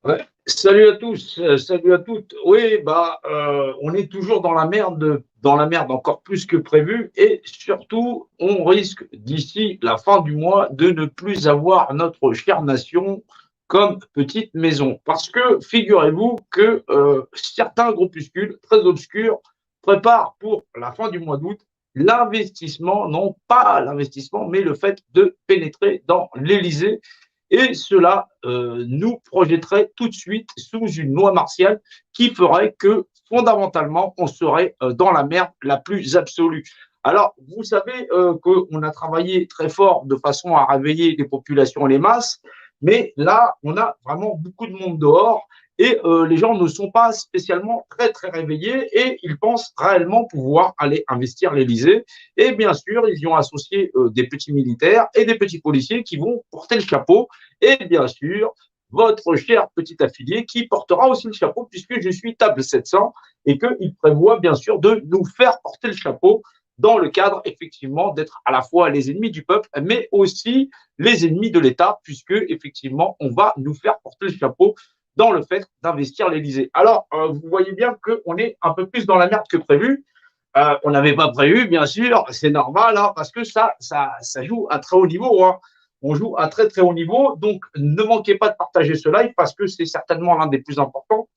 Ouais. Salut à tous, salut à toutes. Oui, on est toujours dans la merde encore plus que prévu, et surtout, on risque d'ici la fin du mois de ne plus avoir notre chère nation comme petite maison. Parce que figurez-vous que certains groupuscules très obscurs préparent pour la fin du mois d'août l'investissement, non pas l'investissement, mais le fait de pénétrer dans l'Élysée, et cela nous projetterait tout de suite sous une loi martiale qui ferait que, fondamentalement, on serait dans la merde la plus absolue. Alors, vous savez qu'on a travaillé très fort de façon à réveiller les populations et les masses, mais là, on a vraiment beaucoup de monde dehors, et les gens ne sont pas spécialement très, très réveillés, et ils pensent réellement pouvoir aller investir l'Élysée. Et bien sûr, ils y ont associé des petits militaires et des petits policiers qui vont porter le chapeau, et bien sûr, votre cher petit affilié qui portera aussi le chapeau, puisque je suis table 700 et qu'il prévoit bien sûr de nous faire porter le chapeau dans le cadre effectivement d'être à la fois les ennemis du peuple, mais aussi les ennemis de l'État, puisque effectivement on va nous faire porter le chapeau dans le fait d'investir l'Élysée. Alors, vous voyez bien qu'on est un peu plus dans la merde que prévu. On n'avait pas prévu, bien sûr, c'est normal, hein, parce que ça joue à très haut niveau, hein. On joue à très très haut niveau, donc ne manquez pas de partager ce live parce que c'est certainement l'un des plus importants.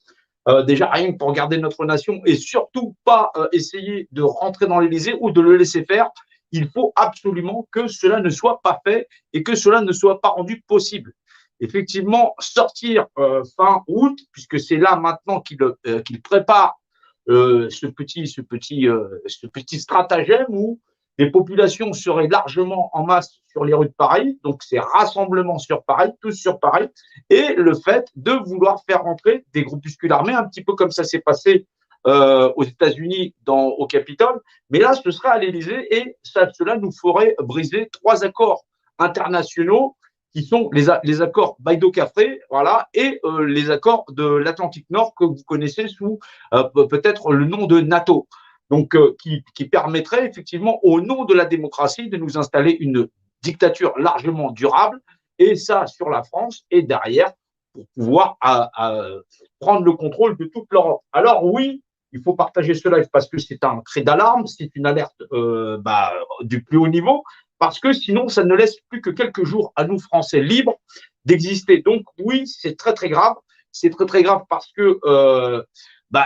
Déjà, rien que pour garder notre nation, et surtout pas essayer de rentrer dans l'Élysée ou de le laisser faire. Il faut absolument que cela ne soit pas fait et que cela ne soit pas rendu possible. Effectivement, sortir fin août, puisque c'est là maintenant qu'il prépare ce petit stratagème où les populations seraient largement en masse sur les rues de Paris, donc c'est rassemblement sur Paris, tous sur Paris, et le fait de vouloir faire rentrer des groupuscules armés, un petit peu comme ça s'est passé aux États-Unis au Capitole, mais là ce sera à l'Élysée, et cela nous ferait briser trois accords internationaux qui sont les accords Baïdo-Cafré, voilà, et les accords de l'Atlantique Nord que vous connaissez sous peut-être le nom de NATO. Donc, qui permettrait effectivement, au nom de la démocratie, de nous installer une dictature largement durable, et ça sur la France, et derrière, pour pouvoir prendre le contrôle de toute l'Europe. Alors oui, il faut partager ce live parce que c'est un cri d'alarme, c'est une alerte du plus haut niveau, parce que sinon, ça ne laisse plus que quelques jours à nous, Français, libres d'exister. Donc oui, c'est très, très grave. C'est très, très grave parce que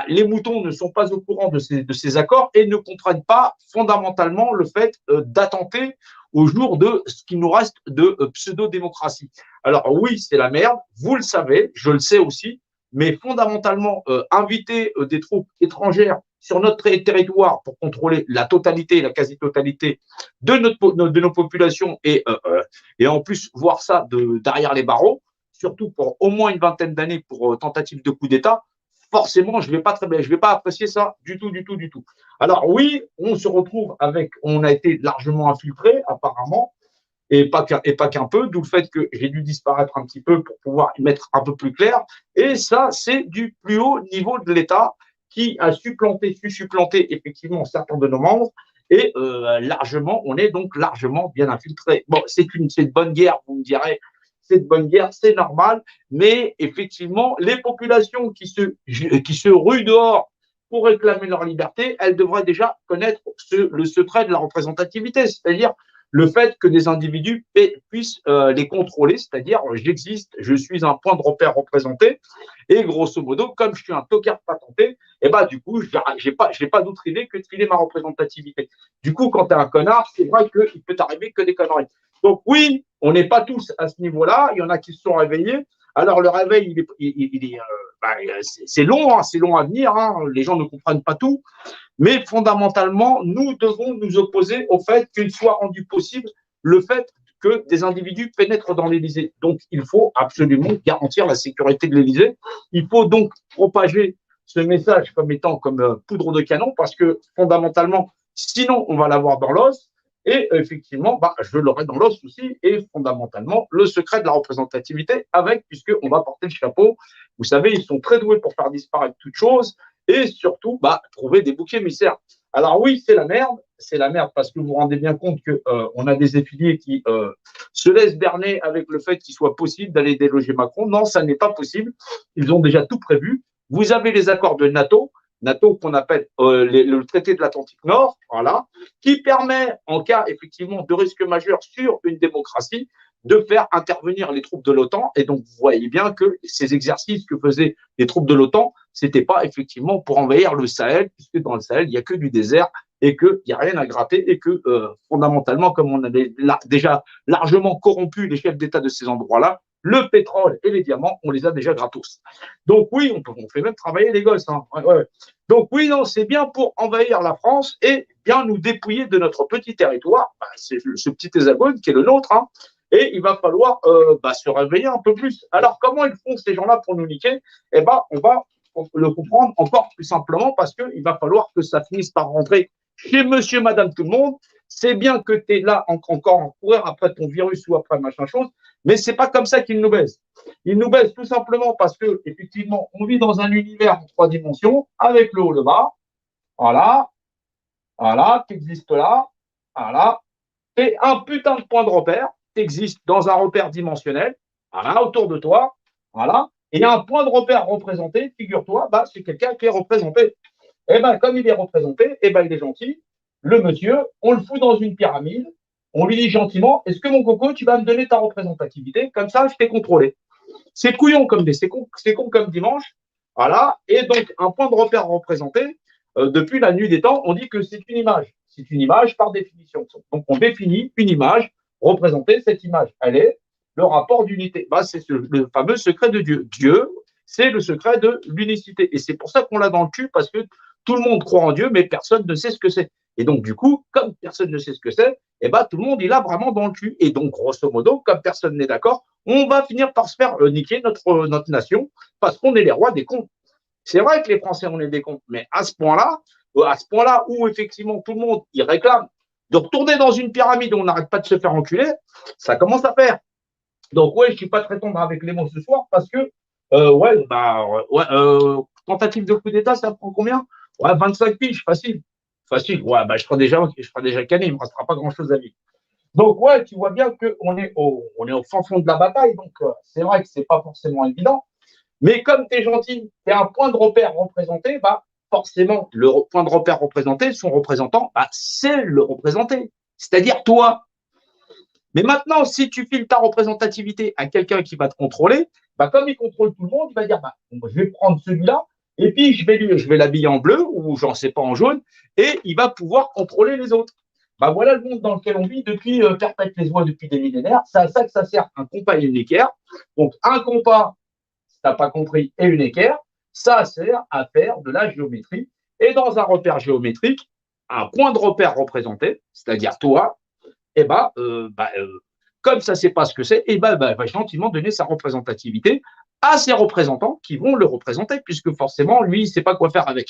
les moutons ne sont pas au courant de ces accords et ne comprennent pas fondamentalement le fait d'attenter au jour de ce qui nous reste de pseudo-démocratie. Alors oui, c'est la merde, vous le savez, je le sais aussi, mais fondamentalement, inviter des troupes étrangères sur notre territoire pour contrôler la totalité, la quasi-totalité de nos populations, et en plus voir ça derrière les barreaux, surtout pour au moins une vingtaine d'années pour tentative de coup d'État, forcément, je vais pas apprécier ça du tout, du tout, du tout. Alors oui, on a été largement infiltré apparemment, et pas qu'un peu, d'où le fait que j'ai dû disparaître un petit peu pour pouvoir y mettre un peu plus clair. Et ça, c'est du plus haut niveau de l'État qui a supplanté effectivement certains de nos membres, et on est donc largement bien infiltré. Bon, c'est de bonne guerre, vous me direz, c'est de bonne guerre, c'est normal, mais effectivement, les populations qui se ruent dehors pour réclamer leur liberté, elles devraient déjà connaître le secret de la représentativité, c'est-à-dire le fait que des individus puissent les contrôler, c'est-à-dire j'existe, je suis un point de repère représenté, et grosso modo, comme je suis un tocard patenté, et du coup, j'ai pas d'autre idée que de filer ma représentativité. Du coup, quand tu es un connard, c'est vrai qu'il peut t'arriver que des conneries. Donc oui, on n'est pas tous à ce niveau-là, il y en a qui se sont réveillés. Alors le réveil, c'est long, hein, c'est long à venir, hein, les gens ne comprennent pas tout, mais fondamentalement, nous devons nous opposer au fait qu'il soit rendu possible le fait que des individus pénètrent dans l'Élysée. Donc, il faut absolument garantir la sécurité de l'Élysée. Il faut donc propager ce message comme étant comme poudre de canon, parce que fondamentalement, sinon, on va l'avoir dans l'os. Et effectivement, je l'aurai dans l'os aussi, et fondamentalement, le secret de la représentativité puisqu'on va porter le chapeau. Vous savez, ils sont très doués pour faire disparaître toute chose, et surtout trouver des boucs émissaires. Alors oui, c'est la merde parce que vous vous rendez bien compte que on a des affiliés qui se laissent berner avec le fait qu'il soit possible d'aller déloger Macron. Non, ça n'est pas possible. Ils ont déjà tout prévu. Vous avez les accords de NATO, NATO qu'on appelle le traité de l'Atlantique Nord, voilà, qui permet, en cas effectivement de risque majeur sur une démocratie, de faire intervenir les troupes de l'OTAN. Et donc, vous voyez bien que ces exercices que faisaient les troupes de l'OTAN, c'était pas effectivement pour envahir le Sahel, puisque dans le Sahel, il n'y a que du désert et qu'il n'y a rien à gratter et que, fondamentalement, comme on avait déjà largement corrompu les chefs d'État de ces endroits-là, le pétrole et les diamants, on les a déjà gratos. Donc oui, on fait même travailler les gosses. Hein. Ouais, ouais. Donc oui, non, c'est bien pour envahir la France et bien nous dépouiller de notre petit territoire. Bah, c'est ce petit hexagone qui est le nôtre. Hein. Et il va falloir se réveiller un peu plus. Alors, comment ils font ces gens-là pour nous niquer? Eh ben, on va le comprendre encore plus simplement parce qu'il va falloir que ça finisse par rentrer chez monsieur, madame, tout le monde. C'est bien que tu es là encore en courir après ton virus ou après machin chose, mais c'est pas comme ça qu'ils nous baissent. Ils nous baissent tout simplement parce que, effectivement, on vit dans un univers en 3 dimensions avec le haut, le bas. Voilà, voilà, qui existe là. Voilà. Et un putain de point de repère qui existe dans un repère dimensionnel, voilà, autour de toi. Voilà. Et il y a un point de repère représenté, figure-toi, bah, c'est quelqu'un qui est représenté. Et bien, comme il est représenté, et ben, il est gentil. Le monsieur, on le fout dans une pyramide. On lui dit gentiment, est-ce que mon coco, tu vas me donner ta représentativité? Comme ça, je t'ai contrôlé. C'est couillon comme c'est con comme dimanche. Voilà. Et donc, un point de repère représenté, depuis la nuit des temps, on dit que c'est une image. C'est une image par définition. Donc, on définit une image représentée. Cette image, elle est le rapport d'unité. Bah, c'est le fameux secret de Dieu. Dieu, c'est le secret de l'unicité. Et c'est pour ça qu'on l'a dans le cul, parce que tout le monde croit en Dieu, mais personne ne sait ce que c'est. Et donc, du coup, comme personne ne sait ce que c'est, eh ben, tout le monde, il a vraiment dans le cul. Et donc, grosso modo, comme personne n'est d'accord, on va finir par se faire niquer notre nation parce qu'on est les rois des cons. C'est vrai que les Français, on est des cons, mais à ce point-là où effectivement tout le monde, il réclame de retourner dans une pyramide où on n'arrête pas de se faire enculer, ça commence à faire. Donc, ouais, je ne suis pas très tendre avec les mots ce soir parce que, tentative de coup d'État, ça prend combien? Ouais, 25 piges, facile. Facile. Ouais, bah, je serai déjà canné, il ne me restera pas grand-chose à vivre. Donc, ouais, tu vois bien qu'on est on est au fin fond de la bataille. Donc, c'est vrai que c'est pas forcément évident. Mais comme tu es gentil, tu es un point de repère représenté, bah, forcément, le point de repère représenté, son représentant, bah, c'est le représenté. C'est-à-dire toi. Mais maintenant, si tu files ta représentativité à quelqu'un qui va te contrôler, bah, comme il contrôle tout le monde, il va dire bah, je vais prendre celui-là, et puis je vais l'habiller en bleu, ou j'en sais pas en jaune, et il va pouvoir contrôler les autres. Bah, voilà le monde dans lequel on vit depuis perpète les oies depuis des millénaires. C'est à ça que ça sert un compas et une équerre. Donc, un compas, si tu n'as pas compris, et une équerre, ça sert à faire de la géométrie. Et dans un repère géométrique, un point de repère représenté, c'est-à-dire toi, eh ben, comme ça ne sait pas ce que c'est, eh ben, il va gentiment donner sa représentativité à ses représentants qui vont le représenter, puisque forcément, lui, il ne sait pas quoi faire avec.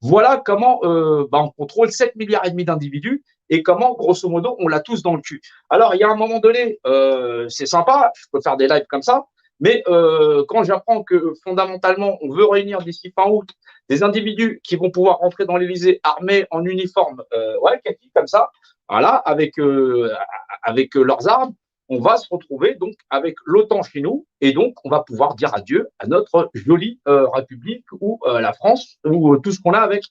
Voilà comment on contrôle 7 milliards et demi d'individus et comment, grosso modo, on l'a tous dans le cul. Alors, il y a un moment donné, c'est sympa, je peux faire des lives comme ça, mais quand j'apprends que fondamentalement, on veut réunir d'ici fin août des individus qui vont pouvoir rentrer dans l'Élysée armés en uniforme, kaki, comme ça, voilà, avec leurs armes, on va se retrouver donc avec l'OTAN chez nous et donc on va pouvoir dire adieu à notre jolie République ou la France ou tout ce qu'on a avec.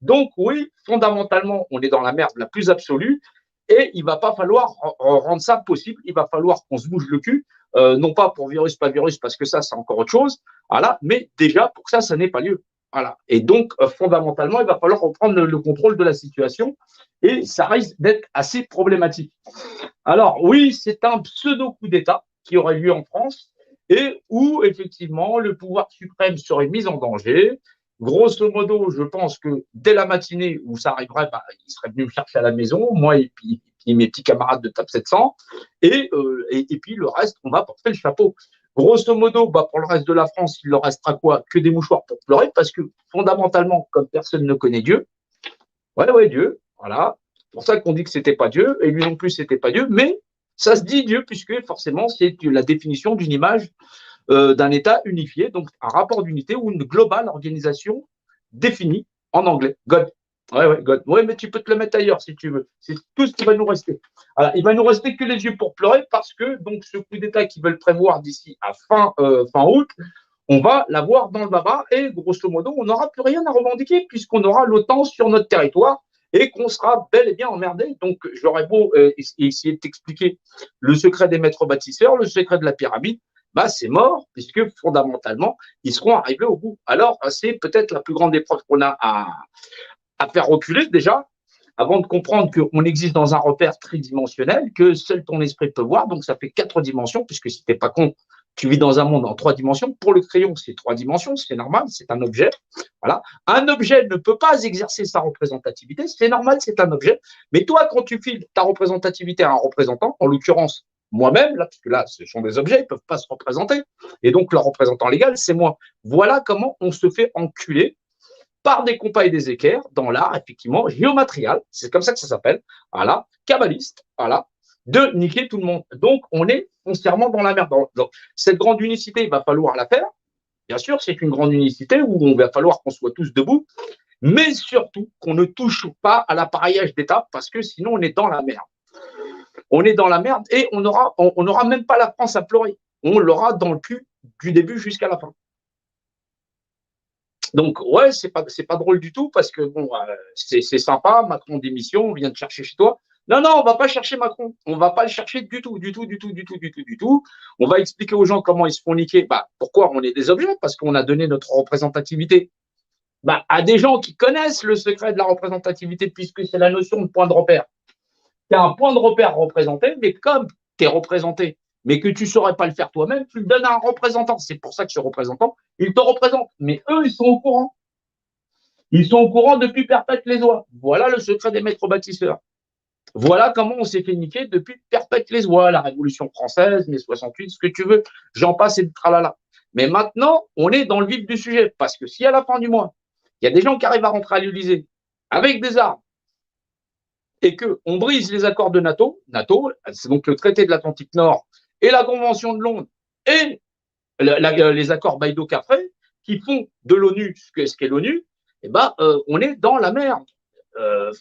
Donc oui, fondamentalement, on est dans la merde la plus absolue et il va pas falloir rendre ça possible. Il va falloir qu'on se bouge le cul, non pas pour virus, pas virus, parce que ça c'est encore autre chose, voilà, mais déjà pour ça n'est pas lieu. Voilà. Et donc, fondamentalement, il va falloir reprendre le contrôle de la situation et ça risque d'être assez problématique. Alors, oui, c'est un pseudo coup d'État qui aurait lieu en France et où, effectivement, le pouvoir suprême serait mis en danger. Grosso modo, je pense que dès la matinée où ça arriverait, bah, il serait venu me chercher à la maison, moi et puis mes petits camarades de TAP 700, et puis le reste, on va porter le chapeau. Grosso modo, bah, pour le reste de la France, il leur restera quoi? Que des mouchoirs pour pleurer, parce que fondamentalement, comme personne ne connaît Dieu, ouais, Dieu, voilà. C'est pour ça qu'on dit que c'était pas Dieu, et lui non plus, c'était pas Dieu, mais ça se dit Dieu, puisque forcément, c'est la définition d'une image d'un État unifié, donc un rapport d'unité ou une globale organisation définie en anglais, God. Ouais, God. Ouais, mais tu peux te le mettre ailleurs si tu veux. C'est tout ce qui va nous rester. Alors, il va nous rester que les yeux pour pleurer parce que donc ce coup d'État qu'ils veulent prévoir d'ici à fin août, on va l'avoir dans le baba et grosso modo, on n'aura plus rien à revendiquer puisqu'on aura l'OTAN sur notre territoire et qu'on sera bel et bien emmerdé. Donc, j'aurais beau essayer de t'expliquer le secret des maîtres bâtisseurs, le secret de la pyramide, bah, c'est mort puisque fondamentalement, ils seront arrivés au bout. Alors, c'est peut-être la plus grande épreuve qu'on a à faire reculer déjà, avant de comprendre qu'on existe dans un repère tridimensionnel, que seul ton esprit peut voir, donc ça fait 4 dimensions, puisque si t'es pas con, tu vis dans un monde en 3 dimensions. Pour le crayon, c'est 3 dimensions, c'est normal, c'est un objet. Voilà. Un objet ne peut pas exercer sa représentativité, c'est normal, c'est un objet. Mais toi, quand tu files ta représentativité à un représentant, en l'occurrence, moi-même, là, parce que là, ce sont des objets, ils ne peuvent pas se représenter. Et donc, leur représentant légal, c'est moi. Voilà comment on se fait enculer par des compas et des équerres dans l'art, effectivement, géomatrial, c'est comme ça que ça s'appelle, voilà, kabbaliste, voilà, de niquer tout le monde. Donc, on est foncièrement dans la merde. Donc, cette grande unicité, il va falloir la faire. Bien sûr, c'est une grande unicité où il va falloir qu'on soit tous debout, mais surtout qu'on ne touche pas à l'appareillage d'État parce que sinon, on est dans la merde. On est dans la merde et on n'aura même pas la France à pleurer. On l'aura dans le cul du début jusqu'à la fin. Donc, ouais, c'est pas drôle du tout parce que, bon, c'est sympa, Macron démission, on vient te chercher chez toi. Non, non, on va pas chercher Macron. On va pas le chercher du tout, du tout, du tout, du tout, du tout, du tout. On va expliquer aux gens comment ils se font niquer. Bah, pourquoi on est des objets? Parce qu'on a donné notre représentativité bah, à des gens qui connaissent le secret de la représentativité puisque c'est la notion de point de repère. Tu as un point de repère représenté, mais comme tu es représenté, mais que tu ne saurais pas le faire toi-même, tu le donnes à un représentant. C'est pour ça que ce représentant, il te représente. Mais eux, ils sont au courant. Ils sont au courant depuis perpète les oies. Voilà le secret des maîtres bâtisseurs. Voilà comment on s'est fait niquer depuis perpète les oies, la Révolution française, mai 68, ce que tu veux, j'en passe et de tralala. Mais maintenant, on est dans le vif du sujet, parce que si à la fin du mois, il y a des gens qui arrivent à rentrer à l'Élysée avec des armes et qu'on brise les accords de NATO, c'est donc le traité de l'Atlantique Nord et la Convention de Londres et les accords Baïdo-Cafré qui font de l'ONU ce qu'est l'ONU, eh ben, on est dans la merde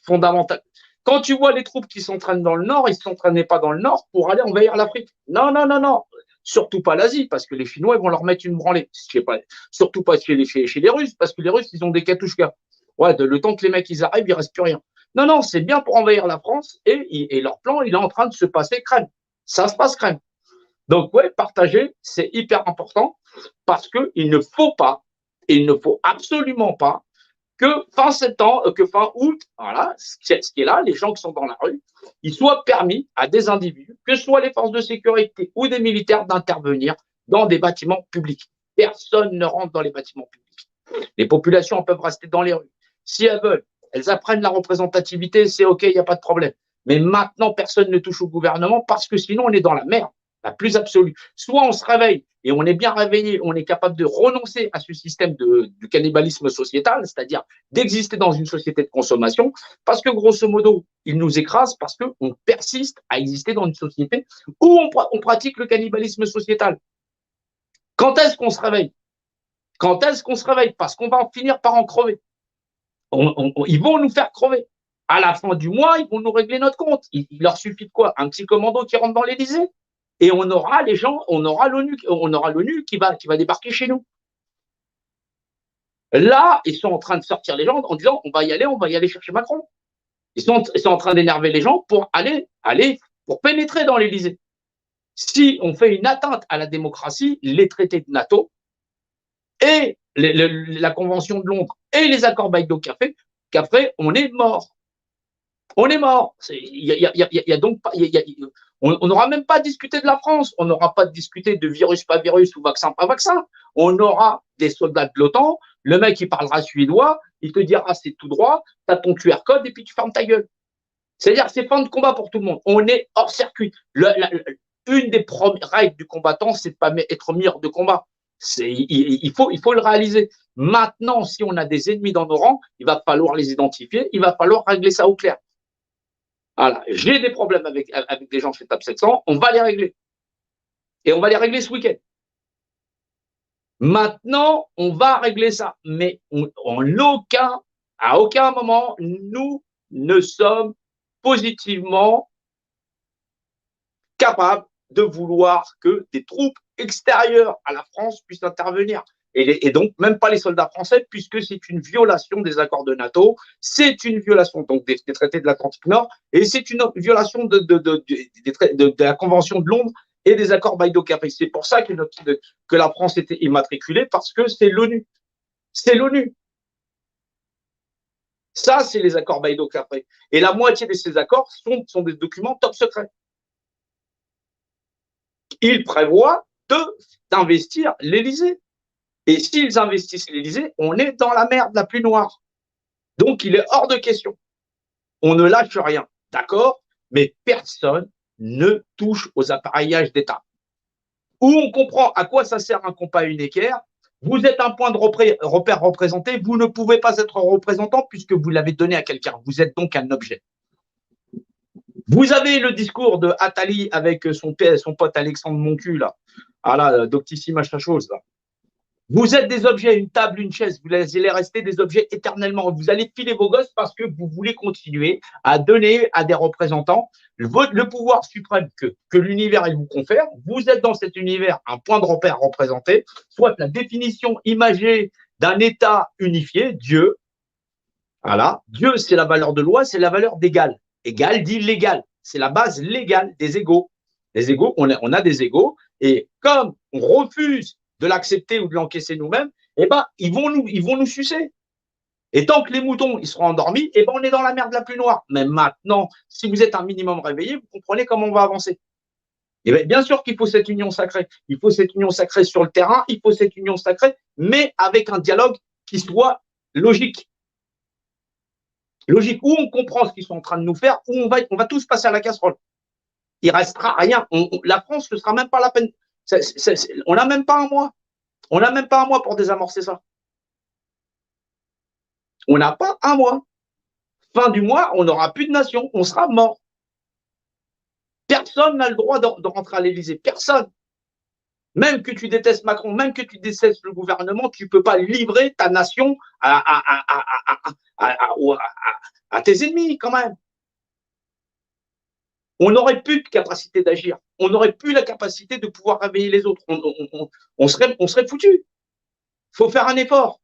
fondamentale. Quand tu vois les troupes qui s'entraînent dans le Nord, ils ne s'entraînaient pas dans le Nord pour aller envahir l'Afrique. Non, non, non, non. Surtout pas l'Asie, parce que les Chinois ils vont leur mettre une branlée. Je sais pas. Surtout pas chez les Russes, parce que les Russes, ils ont des katouchkas. Ouais, le temps que les mecs ils arrivent, il ne reste plus rien. Non, non, c'est bien pour envahir la France et leur plan, il est en train de se passer crème. Ça se passe crème. Donc, ouais, partager, c'est hyper important parce qu'il ne faut pas, il ne faut absolument pas que fin septembre, que fin août, voilà, ce qui est là, les gens qui sont dans la rue, il soit permis à des individus, que ce soit les forces de sécurité ou des militaires, d'intervenir dans des bâtiments publics. Personne ne rentre dans les bâtiments publics. Les populations peuvent rester dans les rues. Si elles veulent, elles apprennent la représentativité, c'est OK, il n'y a pas de problème. Mais maintenant, personne ne touche au gouvernement parce que sinon, on est dans la merde la plus absolue. Soit on se réveille et on est bien réveillé, on est capable de renoncer à ce système du cannibalisme sociétal, c'est-à-dire d'exister dans une société de consommation, parce que grosso modo, il nous écrase parce qu'on persiste à exister dans une société où on pratique le cannibalisme sociétal. Quand est-ce qu'on se réveille? Quand est-ce qu'on se réveille? Parce qu'on va finir par en crever. Ils vont nous faire crever. À la fin du mois, ils vont nous régler notre compte. Il leur suffit de quoi? Un petit commando qui rentre dans l'Élysée et on aura les gens, on aura l'ONU qui va débarquer chez nous. Là, ils sont en train de sortir les gens en disant on va y aller chercher Macron. Ils sont en train d'énerver les gens pour pour pénétrer dans l'Élysée. Si on fait une atteinte à la démocratie, les traités de NATO et la Convention de Londres et les accords Baïdo-Café, on est mort. On est mort. On n'aura même pas discuté de la France. On n'aura pas discuté de virus, pas virus ou vaccin, pas vaccin. On aura des soldats de l'OTAN. Le mec, il parlera suédois. Il te dira, c'est tout droit. Tu as ton QR code et puis tu fermes ta gueule. C'est-à-dire, c'est fin de combat pour tout le monde. On est hors circuit. Une des premières règles du combattant, c'est de ne pas être mire de combat. Il faut le réaliser. Maintenant, si on a des ennemis dans nos rangs, il va falloir les identifier. Il va falloir régler ça au clair. Voilà. J'ai des problèmes avec des gens chez TAP 700, on va les régler. Et on va les régler ce week-end. Maintenant, on va régler ça. Mais en aucun À aucun moment, nous ne sommes positivement capables de vouloir que des troupes extérieures à la France puissent intervenir. Et donc, même pas les soldats français, puisque c'est une violation des accords de NATO, c'est une violation donc des traités de l'Atlantique Nord, et c'est une violation de la Convention de Londres et des accords Baïdo-Capri. C'est pour ça que la France était immatriculée, parce que c'est l'ONU. C'est l'ONU. Ça, c'est les accords Baïdo-Capri. Et la moitié de ces accords sont des documents top secrets. Ils prévoient d'investir l'Élysée. Et s'ils investissent l'Élysée, on est dans la merde la plus noire. Donc, il est hors de question. On ne lâche rien, d'accord? Mais personne ne touche aux appareillages d'État. Où on comprend à quoi ça sert un compas unéquaire. Vous êtes un point de repère représenté, vous ne pouvez pas être représentant puisque vous l'avez donné à quelqu'un. Vous êtes donc un objet. Vous avez le discours de Attali avec son pote Alexandre Moncu, là. Ah là, doctissima chose, là. Vous êtes des objets, une table, une chaise, vous allez rester des objets éternellement. Vous allez filer vos gosses parce que vous voulez continuer à donner à des représentants le pouvoir suprême que l'univers vous confère. Vous êtes dans cet univers un point de repère représenté, soit la définition imagée d'un État unifié, Dieu. Voilà. Dieu, c'est la valeur de loi, c'est la valeur d'égal. Égal dit légal. C'est la base légale des égaux. Les égaux, on a des égaux, et comme on refuse de l'accepter ou de l'encaisser nous-mêmes, eh ben, ils vont nous sucer. Et tant que les moutons ils seront endormis, eh ben, on est dans la merde la plus noire. Mais maintenant, si vous êtes un minimum réveillé, vous comprenez comment on va avancer. Et bien sûr qu'il faut cette union sacrée. Il faut cette union sacrée sur le terrain, il faut cette union sacrée, mais avec un dialogue qui soit logique. Logique, où on comprend ce qu'ils sont en train de nous faire, où on va tous passer à la casserole. Il restera rien. La France ne sera même pas la peine. On n'a même pas un mois. On n'a même pas un mois pour désamorcer ça. On n'a pas un mois. Fin du mois, on n'aura plus de nation. On sera mort. Personne n'a le droit de rentrer à l'Élysée. Personne. Même que tu détestes Macron, même que tu détestes le gouvernement, tu ne peux pas livrer ta nation à tes ennemis quand même. On n'aurait plus de capacité d'agir. On n'aurait plus la capacité de pouvoir réveiller les autres. On serait foutu. Il faut faire un effort.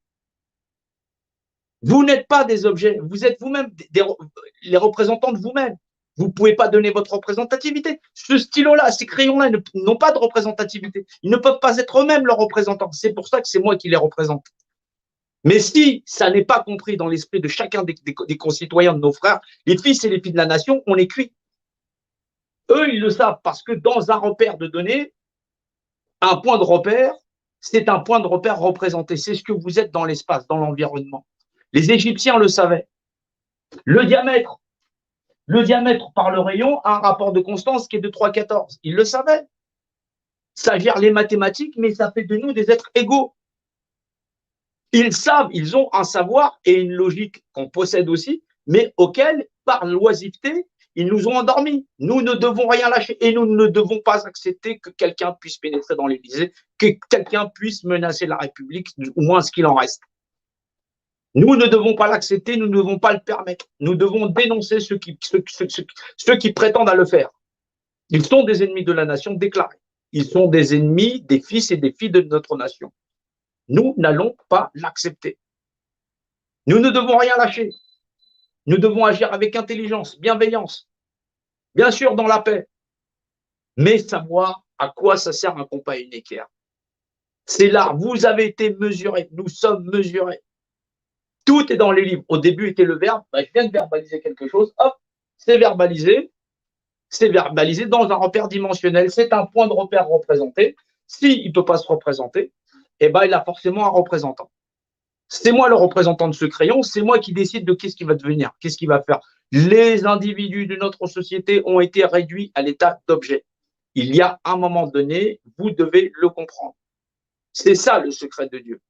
Vous n'êtes pas des objets. Vous êtes vous-même les représentants de vous-même. Vous ne pouvez pas donner votre représentativité. Ce stylo-là, ces crayons-là n'ont pas de représentativité. Ils ne peuvent pas être eux-mêmes leurs représentants. C'est pour ça que c'est moi qui les représente. Mais si ça n'est pas compris dans l'esprit de chacun des concitoyens, de nos frères, les fils et les filles de la nation, on est cuit. Eux, ils le savent parce que dans un repère de données, un point de repère, c'est un point de repère représenté. C'est ce que vous êtes dans l'espace, dans l'environnement. Les Égyptiens le savaient. Le diamètre par le rayon a un rapport de constance qui est de 3,14. Ils le savaient. Ça gère les mathématiques, mais ça fait de nous des êtres égaux. Ils savent, ils ont un savoir et une logique qu'on possède aussi, mais auquel, par l'oisiveté, ils nous ont endormis. Nous ne devons rien lâcher et nous ne devons pas accepter que quelqu'un puisse pénétrer dans l'Élysée, que quelqu'un puisse menacer la République, au moins ce qu'il en reste. Nous ne devons pas l'accepter, nous ne devons pas le permettre. Nous devons dénoncer ceux qui prétendent à le faire. Ils sont des ennemis de la nation déclarés. Ils sont des ennemis des fils et des filles de notre nation. Nous n'allons pas l'accepter. Nous ne devons rien lâcher. Nous devons agir avec intelligence, bienveillance, bien sûr dans la paix, mais savoir à quoi ça sert un compas unéquaire. C'est là, vous avez été mesurés, nous sommes mesurés. Tout est dans les livres. Au début était le verbe, je viens de verbaliser quelque chose, hop, c'est verbalisé dans un repère dimensionnel, c'est un point de repère représenté. S'il ne peut pas se représenter, eh ben, il a forcément un représentant. C'est moi le représentant de ce crayon, c'est moi qui décide de qu'est-ce qui va devenir, qu'est-ce qu'il va faire. Les individus de notre société ont été réduits à l'état d'objet. Il y a un moment donné, vous devez le comprendre. C'est ça le secret de Dieu.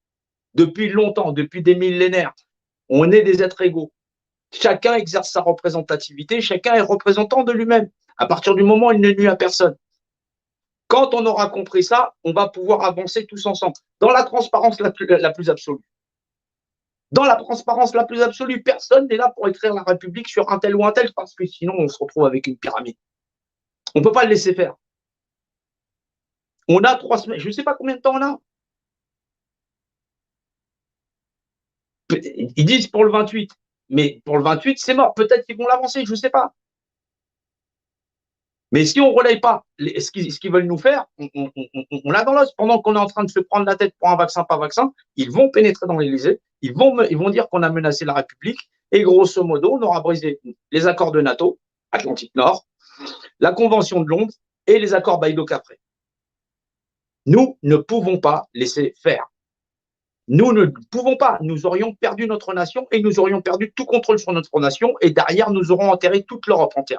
Depuis longtemps, depuis des millénaires, on est des êtres égaux. Chacun exerce sa représentativité, chacun est représentant de lui-même. À partir du moment où il ne nuit à personne. Quand on aura compris ça, on va pouvoir avancer tous ensemble, dans la transparence la plus absolue. Dans la transparence la plus absolue, personne n'est là pour écrire la République sur un tel ou un tel, parce que sinon on se retrouve avec une pyramide. On ne peut pas le laisser faire. On a 3 semaines, je ne sais pas combien de temps on a. Ils disent pour le 28, mais pour le 28, c'est mort. Peut-être qu'ils vont l'avancer, je ne sais pas. Mais si on ne relaye pas ce qu'ils veulent nous faire, on l'a dans l'os. Pendant qu'on est en train de se prendre la tête pour un vaccin, pas vaccin, ils vont pénétrer dans l'Élysée, ils vont dire qu'on a menacé la République, et grosso modo, on aura brisé les accords de NATO, Atlantique Nord, la Convention de Londres et les accords Baïdo-Capré. Nous ne pouvons pas laisser faire. Nous ne pouvons pas. Nous aurions perdu notre nation et nous aurions perdu tout contrôle sur notre nation, et derrière, nous aurons enterré toute l'Europe entière.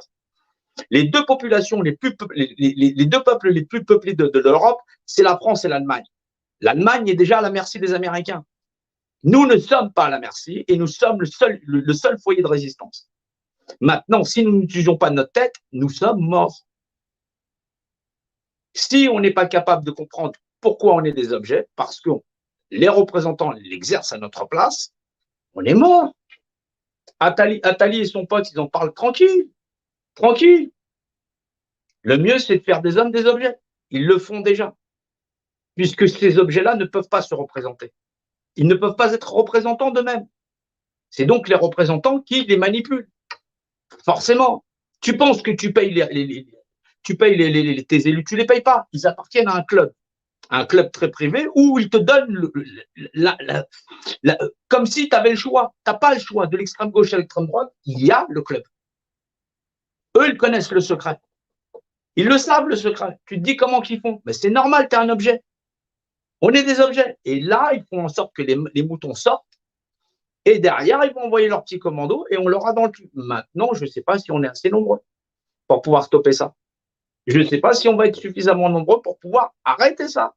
Les deux populations les deux peuples les plus peuplés de l'Europe, c'est la France et l'Allemagne. L'Allemagne est déjà à la merci des Américains. Nous ne sommes pas à la merci et nous sommes le seul foyer de résistance. Maintenant, si nous n'utilisions pas notre tête, nous sommes morts. Si on n'est pas capable de comprendre pourquoi on est des objets, parce que les représentants l'exercent à notre place, on est mort. Attali et son pote, ils en parlent tranquille. Tranquille. Le mieux, c'est de faire des hommes des objets. Ils le font déjà. Puisque ces objets-là ne peuvent pas se représenter. Ils ne peuvent pas être représentants d'eux-mêmes. C'est donc les représentants qui les manipulent. Forcément. Tu penses que tu payes tes élus, tu ne les payes pas. Ils appartiennent à un club très privé où ils te donnent comme si tu avais le choix. Tu n'as pas le choix de l'extrême gauche à l'extrême droite, il y a le club. Eux, ils connaissent le secret. Ils le savent, le secret. Tu te dis comment qu'ils font. Mais c'est normal, tu es un objet. On est des objets. Et là, ils font en sorte que les moutons sortent. Et derrière, ils vont envoyer leur petit commando et on l'aura dans le cul. Maintenant, je ne sais pas si on est assez nombreux pour pouvoir stopper ça. Je ne sais pas si on va être suffisamment nombreux pour pouvoir arrêter ça.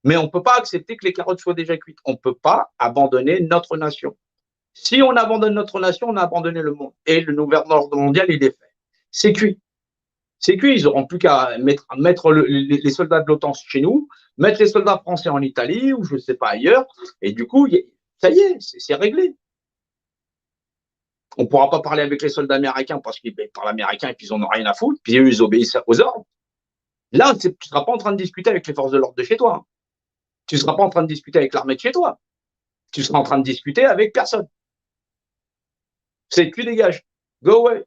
Mais on ne peut pas accepter que les carottes soient déjà cuites. On ne peut pas abandonner notre nation. Si on abandonne notre nation, on a abandonné le monde. Et le nouvel ordre mondial, il est fait. C'est cuit. C'est cuit. Ils n'auront plus qu'à mettre les soldats de l'OTAN chez nous, mettre les soldats français en Italie ou je ne sais pas ailleurs. Et du coup, ça y est, c'est réglé. On ne pourra pas parler avec les soldats américains parce qu'ils parlent américain et puis ils n'en ont rien à foutre. Puis eux, ils obéissent aux ordres. Là, tu ne seras pas en train de discuter avec les forces de l'ordre de chez toi. Tu ne seras pas en train de discuter avec l'armée de chez toi. Tu seras en train de discuter avec personne. C'est cul dégage. Go away.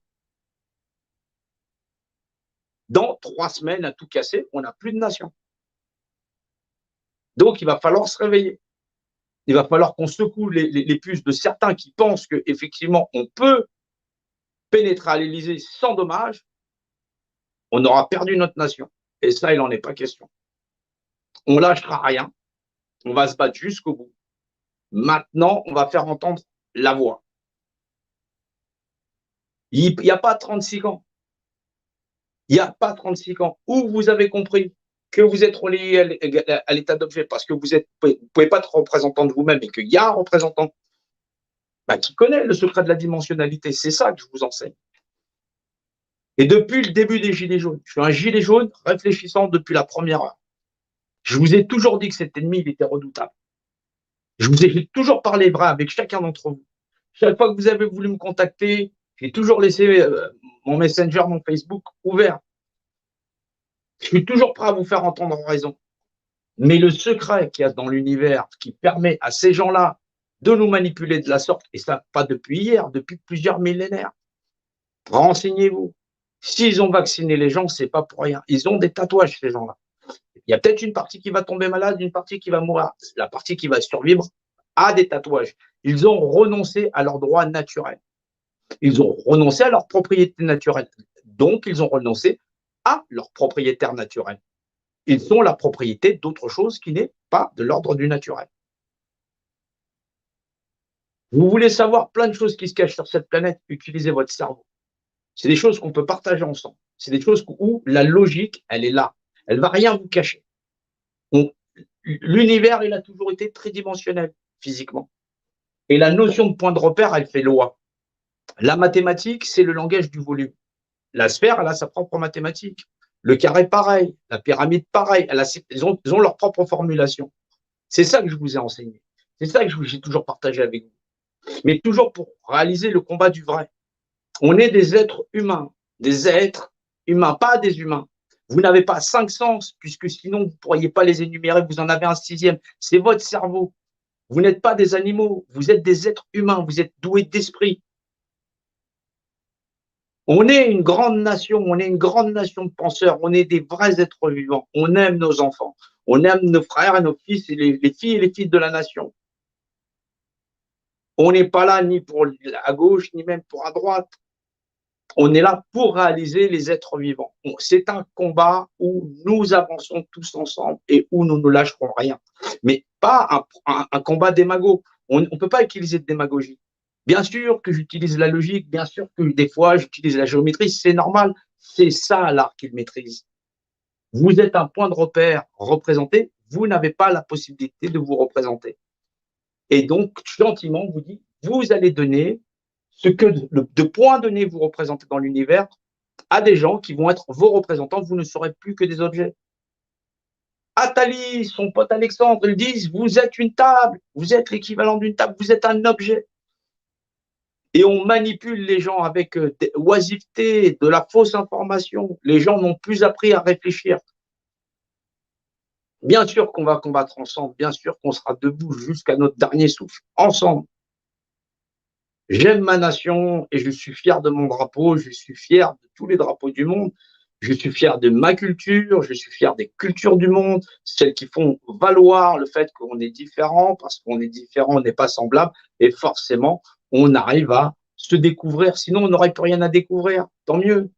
Dans 3 semaines à tout casser, on n'a plus de nation. Donc, il va falloir se réveiller. Il va falloir qu'on secoue les puces de certains qui pensent qu'effectivement, on peut pénétrer à l'Élysée sans dommage. On aura perdu notre nation. Et ça, il n'en est pas question. On ne lâchera rien. On va se battre jusqu'au bout. Maintenant, on va faire entendre la voix. Il n'y a pas 36 ans. Il n'y a pas 36 ans où vous avez compris que vous êtes relié à l'état d'objet parce que vous ne pouvez pas être représentant de vous-même et qu'il y a un représentant qui connaît le secret de la dimensionnalité. C'est ça que je vous enseigne. Et depuis le début des Gilets jaunes, je suis un gilet jaune réfléchissant depuis la première heure. Je vous ai toujours dit que cet ennemi, il était redoutable. J'ai toujours parlé vrai avec chacun d'entre vous. Chaque fois que vous avez voulu me contacter, j'ai toujours laissé mon Messenger, mon Facebook ouvert. Je suis toujours prêt à vous faire entendre raison. Mais le secret qu'il y a dans l'univers qui permet à ces gens-là de nous manipuler de la sorte, et ça pas depuis hier, depuis plusieurs millénaires, renseignez-vous. S'ils ont vacciné les gens, c'est pas pour rien. Ils ont des tatouages, ces gens-là. Il y a peut-être une partie qui va tomber malade, une partie qui va mourir. La partie qui va survivre a des tatouages. Ils ont renoncé à leurs droits naturels. Ils ont renoncé à leur propriété naturelle. Donc, ils ont renoncé à leur propriétaire naturel. Ils sont la propriété d'autre chose qui n'est pas de l'ordre du naturel. Vous voulez savoir plein de choses qui se cachent sur cette planète, utilisez votre cerveau. C'est des choses qu'on peut partager ensemble. C'est des choses où la logique, elle est là. Elle ne va rien vous cacher. L'univers, il a toujours été tridimensionnel physiquement. Et la notion de point de repère, elle fait loi. La mathématique, c'est le langage du volume. La sphère, elle a sa propre mathématique. Le carré, pareil. La pyramide, pareil. Ils ont leur propre formulation. C'est ça que je vous ai enseigné. C'est ça que j'ai toujours partagé avec vous. Mais toujours pour réaliser le combat du vrai. On est des êtres humains, pas des humains. Vous n'avez pas 5 sens, puisque sinon vous ne pourriez pas les énumérer, vous en avez un 6e. C'est votre cerveau. Vous n'êtes pas des animaux, vous êtes des êtres humains, vous êtes doués d'esprit. On est une grande nation, on est une grande nation de penseurs, on est des vrais êtres vivants. On aime nos enfants, on aime nos frères et nos fils, et les filles et les fils de la nation. On n'est pas là ni pour à gauche, ni même pour à droite. On est là pour réaliser les êtres vivants. C'est un combat où nous avançons tous ensemble et où nous ne lâcherons rien. Mais pas un combat démago. On ne peut pas utiliser de démagogie. Bien sûr que j'utilise la logique, bien sûr que des fois j'utilise la géométrie, c'est normal. C'est ça l'art qu'il maîtrise. Vous êtes un point de repère représenté, vous n'avez pas la possibilité de vous représenter. Et donc, gentiment, vous dit, vous allez donner ce que de points donnés vous représentez dans l'univers à des gens qui vont être vos représentants, vous ne serez plus que des objets. Athalie, son pote Alexandre, ils disent, vous êtes une table, vous êtes l'équivalent d'une table, vous êtes un objet. Et on manipule les gens avec des oisiveté, de la fausse information. Les gens n'ont plus appris à réfléchir. Bien sûr qu'on va combattre ensemble, bien sûr qu'on sera debout jusqu'à notre dernier souffle, ensemble. J'aime ma nation et je suis fier de mon drapeau, je suis fier de tous les drapeaux du monde, je suis fier de ma culture, je suis fier des cultures du monde, celles qui font valoir le fait qu'on est différent, parce qu'on est différent, on n'est pas semblable, et forcément, on arrive à se découvrir, sinon on n'aurait plus rien à découvrir, tant mieux.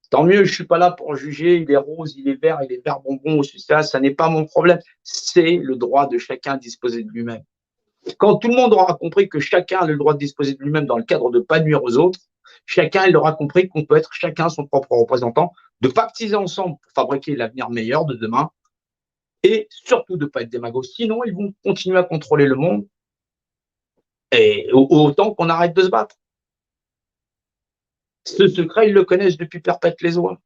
Tant mieux, je ne suis pas là pour juger, il est rose, il est vert bonbon, ça n'est pas mon problème. C'est le droit de chacun à disposer de lui-même. Quand tout le monde aura compris que chacun a le droit de disposer de lui-même dans le cadre de ne pas nuire aux autres, chacun il aura compris qu'on peut être chacun son propre représentant, de pactiser ensemble pour fabriquer l'avenir meilleur de demain et surtout de ne pas être démagogue. Sinon, ils vont continuer à contrôler le monde et autant qu'on arrête de se battre. Ce secret, ils le connaissent depuis perpète les oies.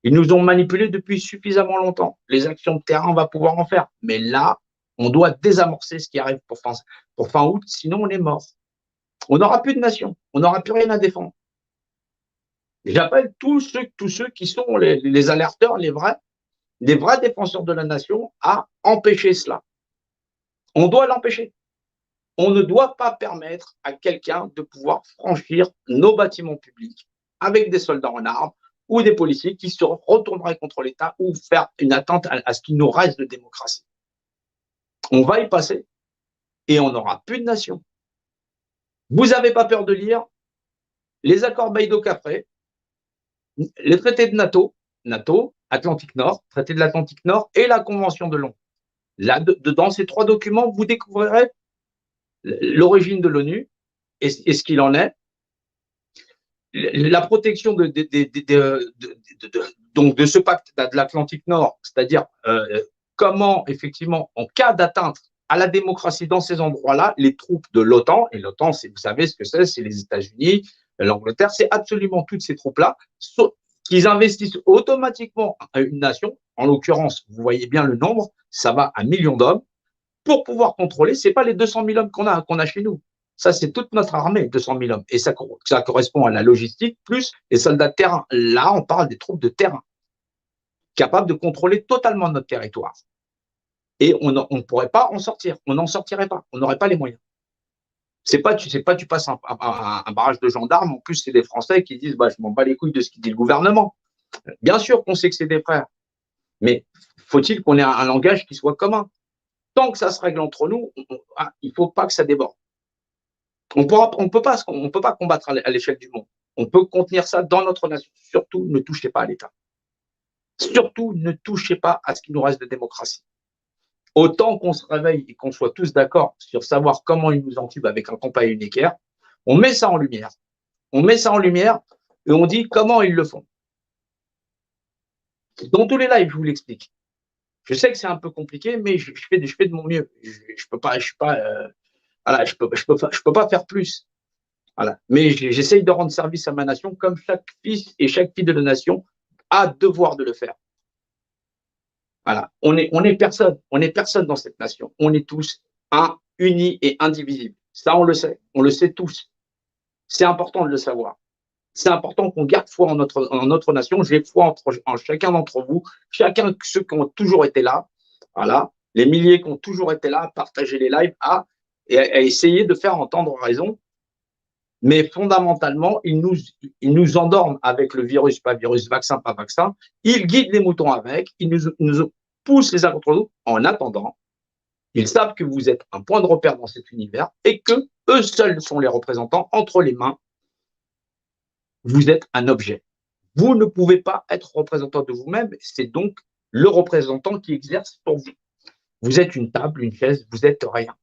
Ils nous ont manipulés depuis suffisamment longtemps. Les actions de terrain, on va pouvoir en faire. Mais là, on doit désamorcer ce qui arrive pour fin août, sinon on est mort. On n'aura plus de nation, on n'aura plus rien à défendre. J'appelle tous ceux qui sont les alerteurs, les vrais défenseurs de la nation à empêcher cela. On doit l'empêcher. On ne doit pas permettre à quelqu'un de pouvoir franchir nos bâtiments publics avec des soldats en armes ou des policiers qui se retourneraient contre l'État ou faire une atteinte à ce qui nous reste de démocratie. On va y passer et on n'aura plus de nation. Vous n'avez pas peur de lire les accords Baïdo-Cafré, les traités de NATO, Atlantique Nord, traité de l'Atlantique Nord et la Convention de Londres. Là, dans ces 3 documents, vous découvrirez l'origine de l'ONU et ce qu'il en est, la protection de ce pacte de l'Atlantique Nord, c'est-à-dire comment, effectivement, en cas d'atteinte à la démocratie dans ces endroits-là, les troupes de l'OTAN, et l'OTAN, vous savez ce que c'est les États-Unis, l'Angleterre, c'est absolument toutes ces troupes-là, qu'ils investissent automatiquement à une nation, en l'occurrence, vous voyez bien le nombre, ça va à 1 million d'hommes, pour pouvoir contrôler, ce n'est pas les 200 000 hommes qu'on a chez nous. Ça, c'est toute notre armée, 200 000 hommes. Et ça correspond à la logistique, plus les soldats de terrain. Là, on parle des troupes de terrain, capables de contrôler totalement notre territoire. Et on ne pourrait pas en sortir. On n'en sortirait pas. On n'aurait pas les moyens. Tu passes un barrage de gendarmes. En plus, c'est des Français qui disent je m'en bats les couilles de ce qu'il dit le gouvernement. Bien sûr qu'on sait que c'est des frères. Mais faut-il qu'on ait un langage qui soit commun? Tant que ça se règle entre nous, il ne faut pas que ça déborde. On ne peut pas combattre à l'échelle du monde. On peut contenir ça dans notre nation. Surtout, ne touchez pas à l'État. Surtout, ne touchez pas à ce qui nous reste de démocratie. Autant qu'on se réveille et qu'on soit tous d'accord sur savoir comment ils nous entubent avec un compas et une équerre, on met ça en lumière. On met ça en lumière et on dit comment ils le font. Dans tous les lives, je vous l'explique. Je sais que c'est un peu compliqué, mais je fais de mon mieux. Je peux pas, voilà, je peux pas faire plus. Voilà. Mais j'essaye de rendre service à ma nation comme chaque fils et chaque fille de la nation a devoir de le faire. Voilà, on est personne dans cette nation. On est tous unis et indivisibles. Ça, on le sait tous. C'est important de le savoir. C'est important qu'on garde foi en notre nation. J'ai foi en chacun d'entre vous, chacun de ceux qui ont toujours été là. Voilà, les milliers qui ont toujours été là, à partager les lives, à essayer de faire entendre raison. Mais fondamentalement, ils nous endorment avec le virus, pas virus, vaccin, pas vaccin. Ils guident les moutons avec, ils nous poussent les uns contre les autres. En attendant, ils savent que vous êtes un point de repère dans cet univers et que eux seuls sont les représentants. Entre les mains, vous êtes un objet. Vous ne pouvez pas être représentant de vous-même, c'est donc le représentant qui exerce pour vous. Vous êtes une table, une chaise, vous êtes rien.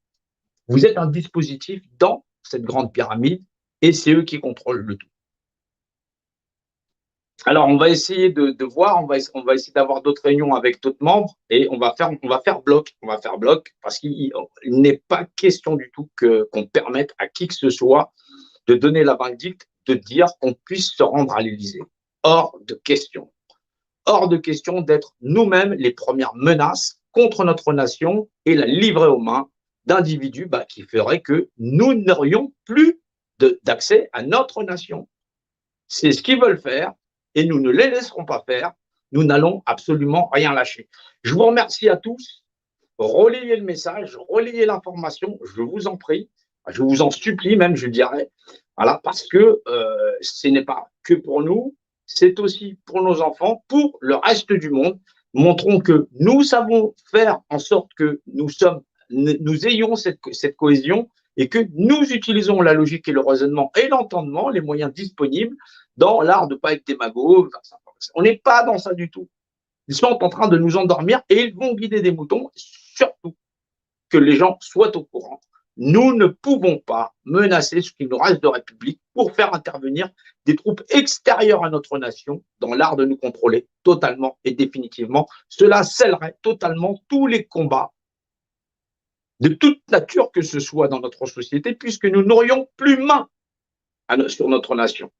Vous êtes un dispositif dans cette grande pyramide et c'est eux qui contrôlent le tout. Alors, on va essayer de voir, on va essayer d'avoir d'autres réunions avec d'autres membres et on va faire bloc. On va faire bloc parce qu'il n'est pas question du tout qu'on permette à qui que ce soit de donner la vindicte, de dire qu'on puisse se rendre à l'Élysée. Hors de question. Hors de question d'être nous-mêmes les premières menaces contre notre nation et la livrer aux mains d'individus qui feraient que nous n'aurions plus d'accès à notre nation. C'est ce qu'ils veulent faire et nous ne les laisserons pas faire. Nous n'allons absolument rien lâcher. Je vous remercie à tous. Relayez le message, relayez l'information, je vous en prie, je vous en supplie même, je dirais, voilà, parce que ce n'est pas que pour nous, c'est aussi pour nos enfants, pour le reste du monde. Montrons que nous savons faire en sorte que nous ayons cette cohésion et que nous utilisons la logique et le raisonnement et l'entendement, les moyens disponibles dans l'art de ne pas être démagogue. On n'est pas dans ça du tout. Ils sont en train de nous endormir et ils vont guider des moutons, surtout que les gens soient au courant. Nous ne pouvons pas menacer ce qu'il nous reste de République pour faire intervenir des troupes extérieures à notre nation dans l'art de nous contrôler totalement et définitivement. Cela scellerait totalement tous les combats de toute nature que ce soit dans notre société, puisque nous n'aurions plus main sur notre nation.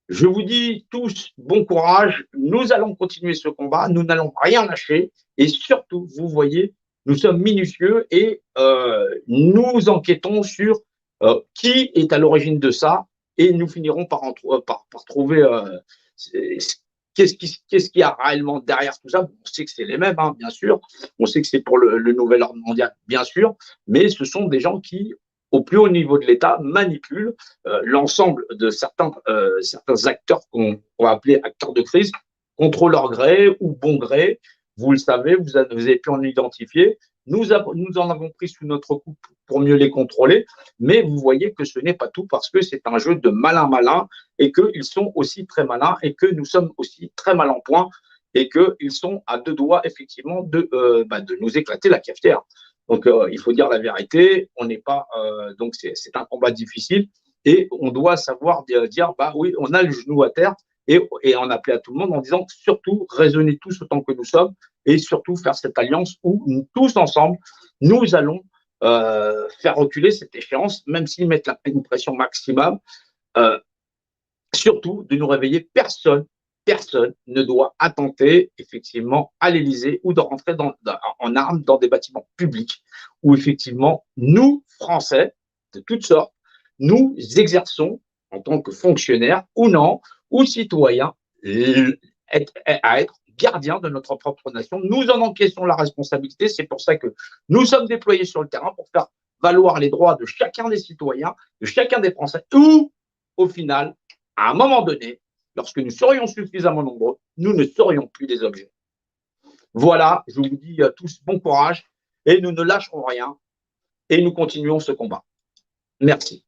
Je vous dis tous bon courage, nous allons continuer ce combat, nous n'allons rien lâcher et surtout, vous voyez, nous sommes minutieux et nous enquêtons sur qui est à l'origine de ça et nous finirons par trouver qu'est-ce qu'il y a réellement derrière tout ça. On sait que c'est les mêmes, bien sûr, on sait que c'est pour le nouvel ordre mondial, bien sûr, mais ce sont des gens qui au plus haut niveau de l'État, manipule l'ensemble de certains acteurs qu'on va appeler acteurs de crise, contre leur gré ou bon gré. Vous le savez, vous avez pu en identifier. Nous en avons pris sous notre coupe pour mieux les contrôler, mais vous voyez que ce n'est pas tout parce que c'est un jeu de malin et qu'ils sont aussi très malins et que nous sommes aussi très mal en point et qu'ils sont à deux doigts effectivement de nous éclater la cafetière. Donc, il faut dire la vérité. On n'est pas. Donc, c'est un combat difficile et on doit savoir dire oui, on a le genou à terre et en appeler à tout le monde en disant surtout raisonnez tous autant que nous sommes et surtout faire cette alliance où nous, tous ensemble, nous allons faire reculer cette échéance, même s'ils mettent une pression maximum. Surtout de nous réveiller. Personne ne doit attenter effectivement à l'Élysée ou de rentrer en armes dans des bâtiments publics où effectivement nous, Français, de toutes sortes, nous exerçons en tant que fonctionnaires ou non, ou citoyens, à être gardiens de notre propre nation. Nous en encaissons la responsabilité. C'est pour ça que nous sommes déployés sur le terrain pour faire valoir les droits de chacun des citoyens, de chacun des Français, ou au final, à un moment donné, lorsque nous serions suffisamment nombreux, nous ne serions plus des objets. Voilà, je vous dis à tous bon courage et nous ne lâcherons rien et nous continuons ce combat. Merci.